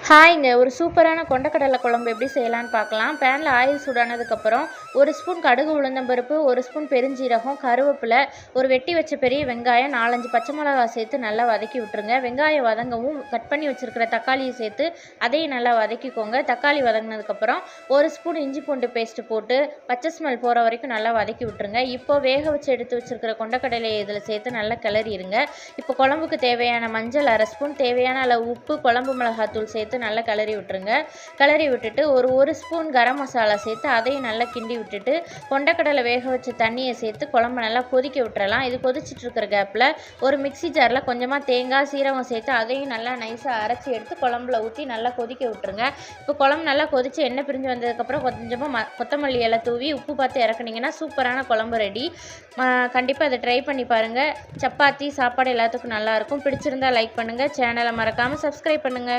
ஹாய்ங்க. ஒரு சூப்பரான கொண்டக்கடலை குழம்பு எப்படி செய்யலான்னு பார்க்கலாம். பேனில் ஆயில் சூடானதுக்கப்புறம் 1 ஸ்பூன் கடுகு உளுந்தம்பருப்பு, 1 ஸ்பூன் பெருஞ்சீரகம், கருவேப்பிலை, ஒரு வெட்டி வச்ச பெரிய வெங்காயம், 4, 5 பச்சை மிளகாய் சேர்த்து நல்லா வதக்கி விட்டுருங்க. வெங்காயம் வதங்கவும் கட் பண்ணி வச்சுருக்கிற தக்காளியை சேர்த்து அதையும் நல்லா வதக்கிக்கோங்க. தக்காளி வதங்கினதுக்கப்புறம் 1 ஸ்பூன் இஞ்சி பூண்டு பேஸ்ட்டு போட்டு பச்சை ஸ்மெல் போகிற வரைக்கும் நல்லா வதக்கி விட்டுருங்க. இப்போ வேக வச்சு எடுத்து வச்சுருக்கிற கொண்டக்கடலையை இதில் சேர்த்து நல்லா கிளறிடுங்க. இப்போ குழம்புக்கு தேவையான மஞ்சள் 1/2 ஸ்பூன், தேவையான அளவு உப்பு, குழம்பு மிளகாத்தூள் சேர்த்து நல்லா கிளறி விட்டுருங்க. கிளறி விட்டுட்டு ஒரு ஸ்பூன் கரம் மசாலா சேர்த்து அதையும் நல்லா கிண்டி விட்டுட்டு கொண்டக்கடலை வேக வச்ச தண்ணியை சேர்த்து குழம்பு நல்லா கொதிக்க விட்டுறலாம். இது கொதிச்சுட்டு இருக்கிற கேப்பில் ஒரு மிக்சி ஜாரில் கொஞ்சமாக தேங்காய், சீரகம் சேர்த்து அதையும் நல்லா நைஸாக அரைச்சி எடுத்து குழம்புல ஊற்றி நல்லா கொதிக்க விட்டுருங்க. இப்போ குழம்பு நல்லா கொதித்து எண்ணெய் பிரிஞ்சு வந்ததுக்கப்புறம் கொஞ்சமாக கொத்தமல்லி இலை தூவி உப்பு பார்த்து இறக்குனீங்கன்னா சூப்பரான குழம்பு ரெடி. கண்டிப்பாக அதை ட்ரை பண்ணி பாருங்கள். சப்பாத்தி, சாப்பாடு எல்லாத்துக்கும் நல்லாயிருக்கும். பிடிச்சிருந்தா லைக் பண்ணுங்கள். சேனலை மறக்காமல் சப்ஸ்கிரைப் பண்ணுங்கள்.